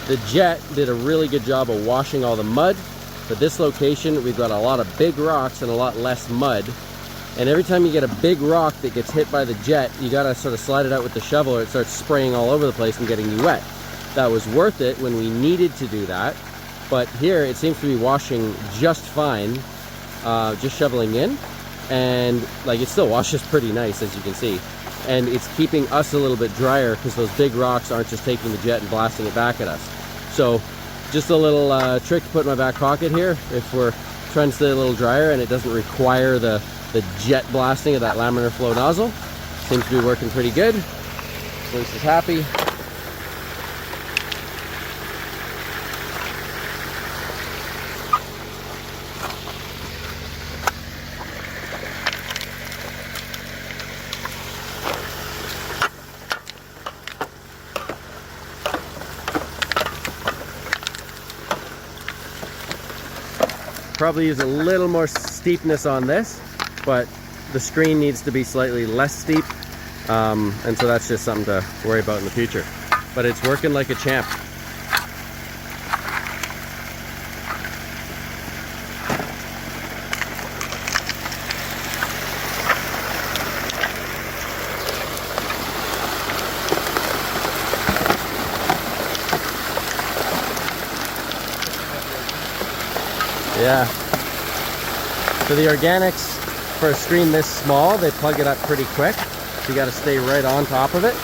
The jet did a really good job of washing all the mud, but this location we've got a lot of big rocks and a lot less mud. And every time you get a big rock that gets hit by the jet, you gotta sort of slide it out with the shovel or it starts spraying all over the place and getting you wet. That was worth it when we needed to do that, but here it seems to be washing just fine, just shoveling in, and like it still washes pretty nice, as you can see. And it's keeping us a little bit drier because those big rocks aren't just taking the jet and blasting it back at us. So just a little trick to put in my back pocket here if we're trying to stay a little drier and it doesn't require the jet blasting of that laminar flow nozzle. Seems to be working pretty good. Sluice is happy. Probably use a little more steepness on this, but the screen needs to be slightly less steep, and so that's just something to worry about in the future. But it's working like a champ. Yeah. So the organics, for a screen this small, they plug it up pretty quick. So you got to stay right on top of it.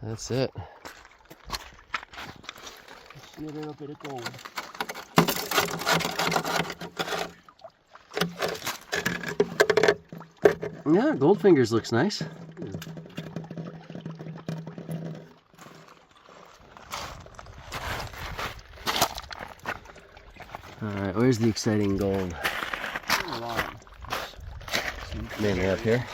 That's it. See a little bit of gold. Yeah, gold fingers looks nice. Alright, where's the exciting gold? Mainly up here.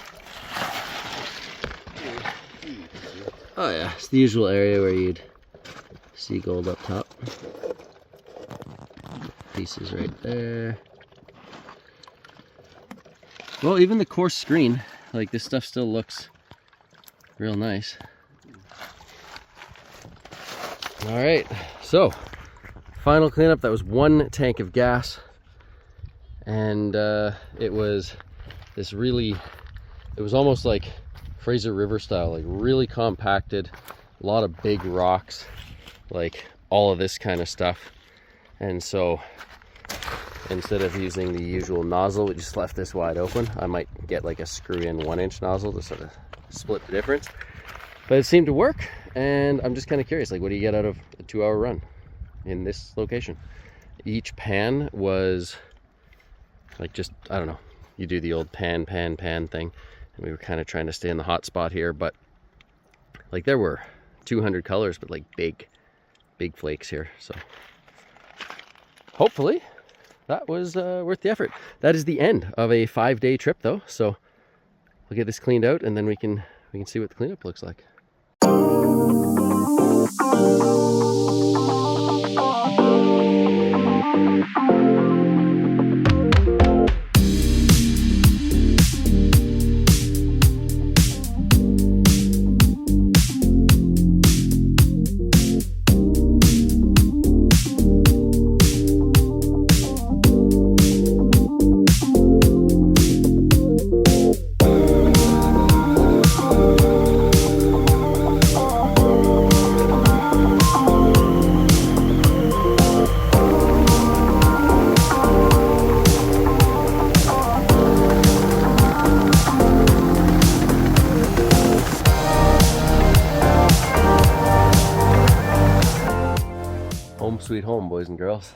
Oh yeah, it's the usual area where you'd see gold up top. Pieces right there. Well, even the coarse screen, like this stuff still looks real nice. Alright, so final cleanup. That was 1 tank of gas, and it was this really, it was almost like Fraser River style, like really compacted, a lot of big rocks, like all of this kind of stuff. And so instead of using the usual nozzle, we just left this wide open. I might get like a screw-in 1-inch nozzle to sort of split the difference, but it seemed to work. And I'm just kind of curious, like what do you get out of a 2-hour run in this location? Each pan was like, just, I don't know, you do the old pan thing. And we were kind of trying to stay in the hot spot here, but like there were 200 colors, but like big flakes here. So hopefully that was worth the effort. That is the end of a 5-day trip though. So we'll get this cleaned out and then we can see what the cleanup looks like. Sweet home, boys and girls.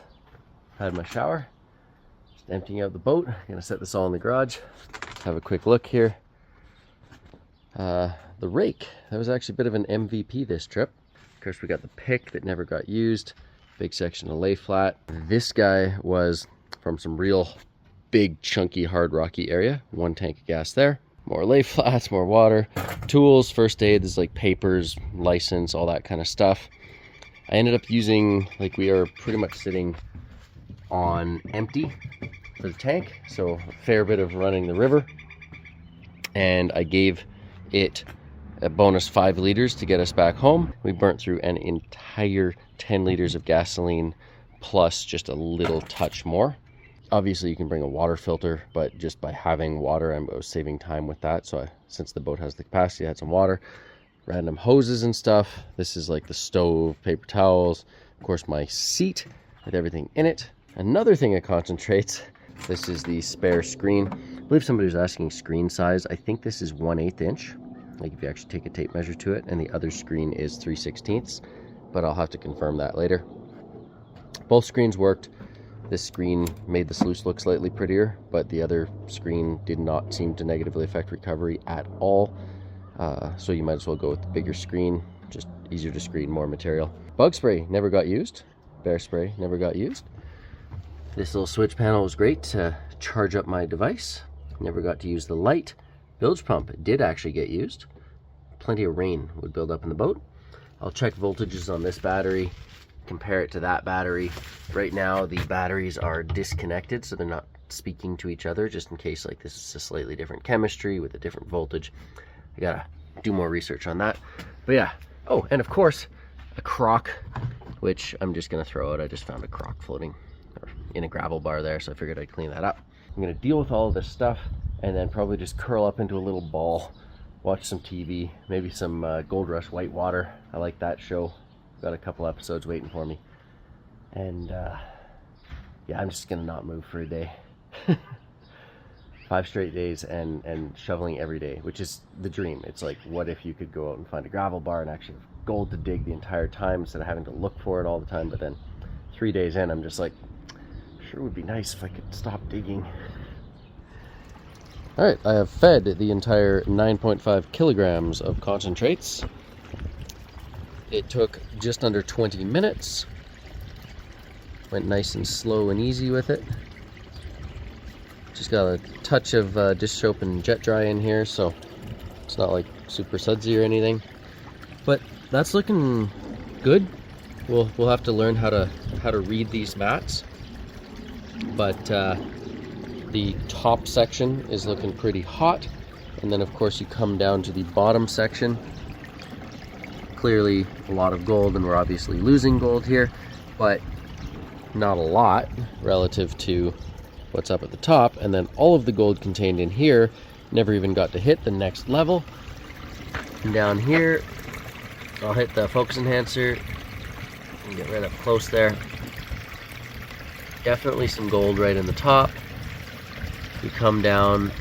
Had my shower, just emptying out the boat. Gonna set this all in the garage. have a quick look here. The rake, that was actually a bit of an MVP this trip. Of course, we got the pick that never got used. Big section of lay flat. This guy was from some real big, chunky, hard, rocky area. 1 tank of gas there. More lay flats, more water. Tools, first aid, there's like papers, license, all that kind of stuff. I ended up using, like, we are pretty much sitting on empty for the tank, so a fair bit of running the river. And I gave it a bonus 5 liters to get us back home. We burnt through an entire 10 liters of gasoline plus just a little touch more. Obviously you can bring a water filter, but just by having water, I was saving time with that. So since the boat has the capacity, I had some water, random hoses and stuff. This is like the stove, paper towels, of course my seat with everything in it. Another thing that concentrates, this is the spare screen. I believe somebody was asking screen size. I think this is 1/8 inch. Like if you actually take a tape measure to it, and the other screen is 3/16, but I'll have to confirm that later. Both screens worked. This screen made the sluice look slightly prettier, but the other screen did not seem to negatively affect recovery at all. So you might as well go with the bigger screen, just easier to screen, more material. Bug spray never got used. Bear spray never got used. This little switch panel was great to charge up my device. Never got to use the light. Bilge pump did actually get used. Plenty of rain would build up in the boat. I'll check voltages on this battery, compare it to that battery. Right now the batteries are disconnected, so they're not speaking to each other, just in case like this is a slightly different chemistry with a different voltage. I gotta do more research on that. But yeah, oh, and of course a crock, which I'm just gonna throw out. I just found a crock floating in a gravel bar there, so I figured I'd clean that up. I'm gonna deal with all of this stuff and then probably just curl up into a little ball, watch some TV, maybe some Gold Rush Whitewater. I like that show. Got a couple episodes waiting for me. And yeah, I'm just gonna not move for a day. 5 straight days and shoveling every day, which is the dream. It's like, what if you could go out and find a gravel bar and actually have gold to dig the entire time instead of having to look for it all the time. But then 3 days in, I'm just like, sure would be nice if I could stop digging. All right, I have fed the entire 9.5 kilograms of concentrates. It took just under 20 minutes. Went nice and slow and easy with it. Just got a touch of dish soap and jet dry in here, so it's not like super sudsy or anything. But that's looking good. We'll have to learn how to read these mats. But the top section is looking pretty hot, and then of course you come down to the bottom section. Clearly a lot of gold, and we're obviously losing gold here, but not a lot relative to what's up at the top. And then all of the gold contained in here never even got to hit the next level. And down here, I'll hit the focus enhancer and get right up close there. Definitely some gold right in the top. We come down,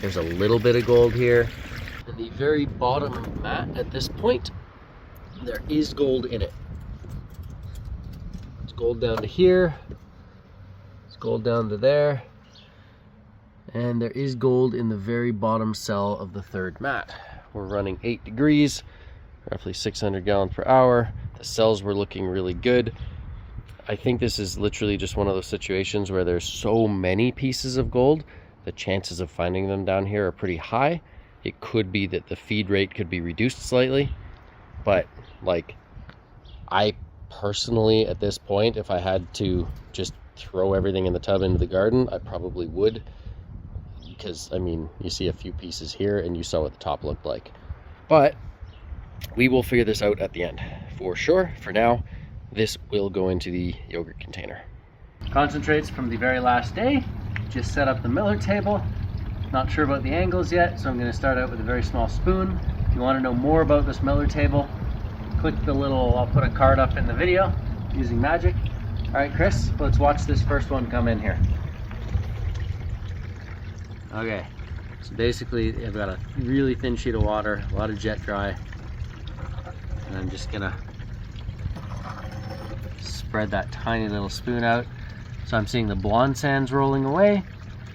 there's a little bit of gold here. In the very bottom mat at this point, there is gold in it. It's gold down to here. It's gold down to there. And there is gold in the very bottom cell of the third mat. We're running 8 degrees, roughly 600 gallons per hour. The cells were looking really good. I think this is literally just one of those situations where there's so many pieces of gold, the chances of finding them down here are pretty high. It could be that the feed rate could be reduced slightly, but like, I personally at this point, if I had to just throw everything in the tub into the garden, I probably would, because I mean, you see a few pieces here and you saw what the top looked like. But we will figure this out at the end for sure. For now, this will go into the yogurt container. Concentrates from the very last day. Just set up the miller table. Not sure about the angles yet, so I'm going to start out with a very small spoon. If you want to know more about this miller table, click the little, I'll put a card up in the video using magic. All right, Chris, let's watch this first one come in here. Okay, so basically I've got a really thin sheet of water, a lot of jet dry, and I'm just gonna spread that tiny little spoon out. So I'm seeing the blonde sands rolling away,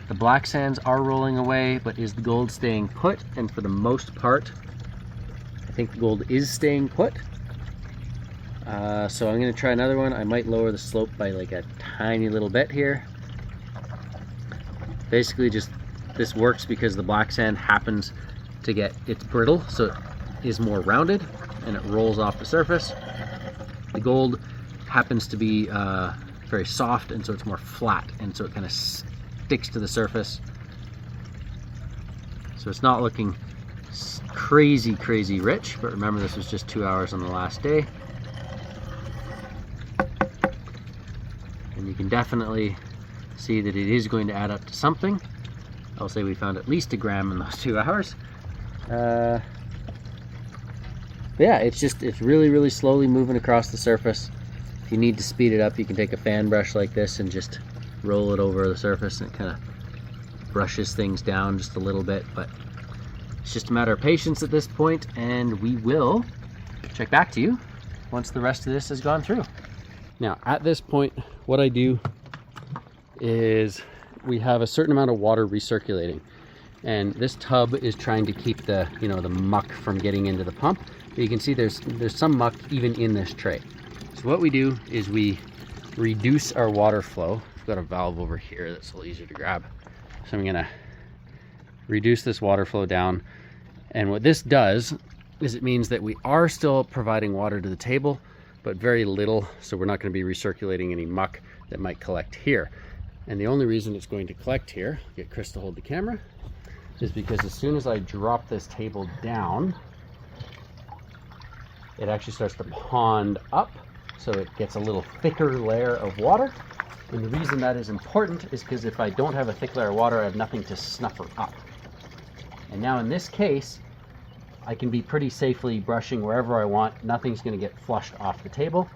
The black sands are rolling away, but is the gold staying put? And for the most part, I think the gold is staying put. So I'm going to try another one. I might lower the slope by like a tiny little bit here. Basically just, this works because the black sand happens to get, it's brittle, so it is more rounded and it rolls off the surface. The gold happens to be very soft, and so it's more flat, and so it kind of sticks to the surface. So it's not looking crazy rich, but remember this was just 2 hours on the last day. And you can definitely see that it is going to add up to something. I'll say we found at least a gram in those 2 hours. Yeah, it's really slowly moving across the surface. If you need to speed it up, you can take a fan brush like this and just roll it over the surface, and it kind of brushes things down just a little bit. But it's just a matter of patience at this point, and we will check back to you once the rest of this has gone through. Now at this point, what I do is we have a certain amount of water recirculating, and this tub is trying to keep the, you know, the muck from getting into the pump. But you can see there's some muck even in this tray. So what we do is we reduce our water flow. I've got a valve over here that's a little easier to grab. So I'm gonna reduce this water flow down. And what this does is it means that we are still providing water to the table, but very little. So we're not gonna be recirculating any muck that might collect here. And the only reason it's going to collect here, get Chris to hold the camera, is because as soon as I drop this table down, it actually starts to pond up, so it gets a little thicker layer of water. And the reason that is important is because if I don't have a thick layer of water, I have nothing to snuffer up. And now in this case, I can be pretty safely brushing wherever I want. Nothing's going to get flushed off the table.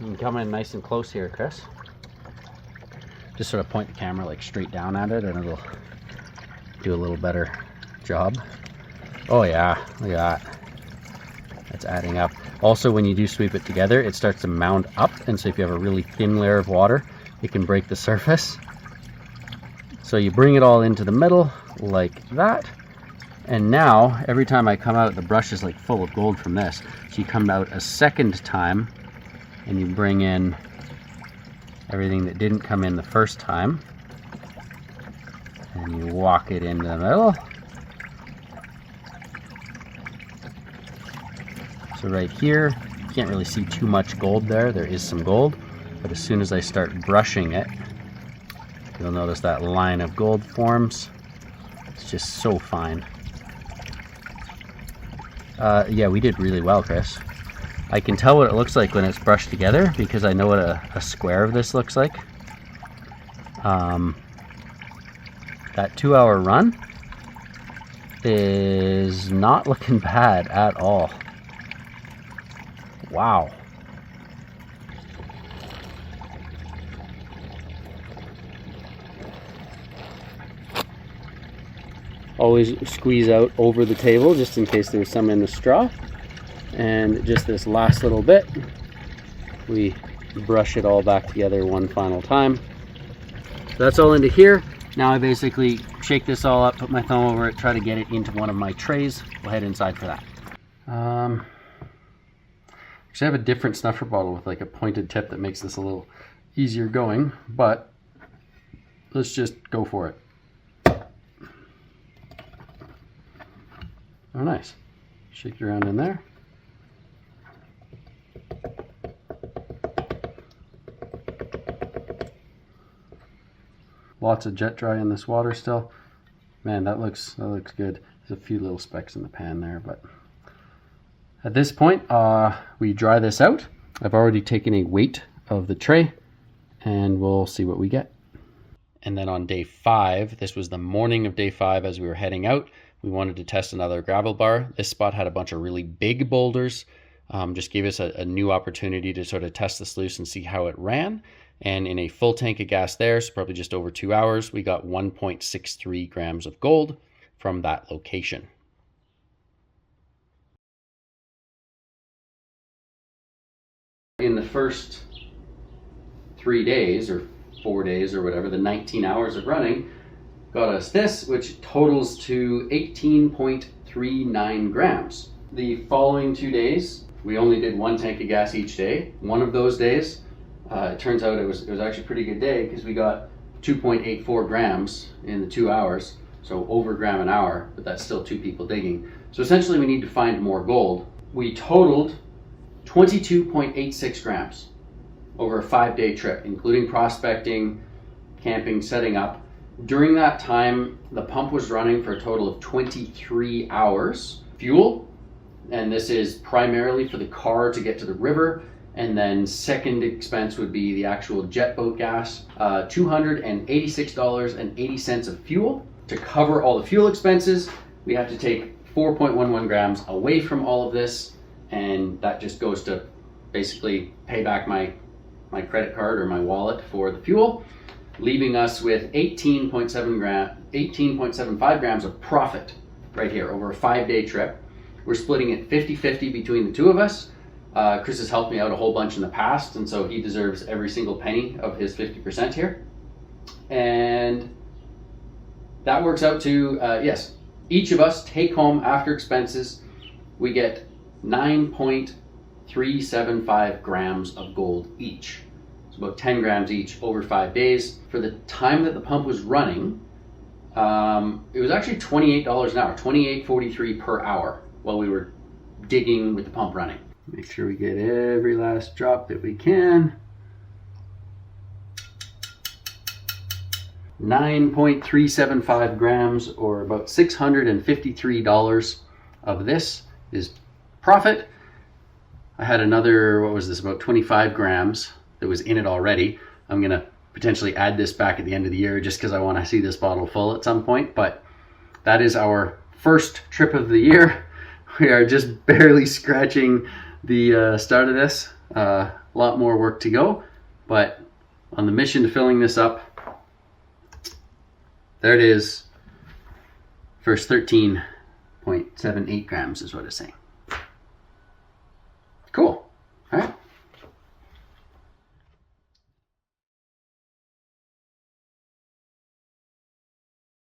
You can come in nice and close here, Chris. Just sort of point the camera like straight down at it, and it'll do a little better job. Oh yeah, look at that. That's adding up. Also, when you do sweep it together, it starts to mound up, and so if you have a really thin layer of water, it can break the surface. So you bring it all into the middle like that, and now every time I come out, the brush is like full of gold from this. So you come out a second time and you bring in everything that didn't come in the first time, and you walk it into the middle. So right here, you can't really see too much gold there. There is some gold, but as soon as I start brushing it, you'll notice that line of gold forms. It's just so fine. Yeah, we did really well, Chris. I can tell what it looks like when it's brushed together because I know what a square of this looks like. That 2 hour run is not looking bad at all. Wow. Always squeeze out over the table just in case there's some in the straw. And just this last little bit, we brush it all back together one final time. So that's all into here. Now I basically shake this all up, put my thumb over it, try to get it into one of my trays. We'll head inside for that. Actually, I have a different snuffer bottle with like a pointed tip that makes this a little easier going, but let's just go for it. Oh, nice. Shake it around in there. Lots of jet dry in this water still. Man, that looks good. There's a few little specks in the pan there, but at this point, we dry this out. I've already taken a weight of the tray, and we'll see what we get. And then on day 5, this was the morning of day 5 as we were heading out, we wanted to test another gravel bar. This spot had a bunch of really big boulders. Just gave us a new opportunity to sort of test the sluice and see how it ran. And in a full tank of gas there, so probably just over 2 hours, we got 1.63 grams of gold from that location. In the first 3 days or 4 days or whatever, the 19 hours of running, got us this, which totals to 18.39 grams. The following 2 days, we only did 1 tank of gas each day. One of those days, it turns out it was actually a pretty good day because we got 2.84 grams in the 2 hours, so over a gram an hour, but that's still 2 people digging. So essentially we need to find more gold. We totaled 22.86 grams over a 5-day trip, including prospecting, camping, setting up. During that time, the pump was running for a total of 23 hours. Fuel, and this is primarily for the car to get to the river, and then second expense would be the actual jet boat gas, $286.80 of fuel. To cover all the fuel expenses, we have to take 4.11 grams away from all of this, and that just goes to basically pay back my credit card or my wallet for the fuel, leaving us with 18.75 grams of profit right here over a 5-day trip. We're splitting it 50-50 between the two of us. Chris has helped me out a whole bunch in the past, and so he deserves every single penny of his 50% here. And that works out to, yes, each of us take home after expenses, we get 9.375 grams of gold each. It's about 10 grams each over 5 days. For the time that the pump was running, it was actually $28 an hour, $28.43 per hour while we were digging with the pump running. Make sure we get every last drop that we can. 9.375 grams, or about $653 of this is profit. I had another, what was this, about 25 grams that was in it already. I'm gonna potentially add this back at the end of the year just because I want to see this bottle full at some point, but that is our first trip of the year. We are just barely scratching the start of this. A lot more work to go, but on the mission to filling this up, there it is. First 13.78 grams is what it's saying.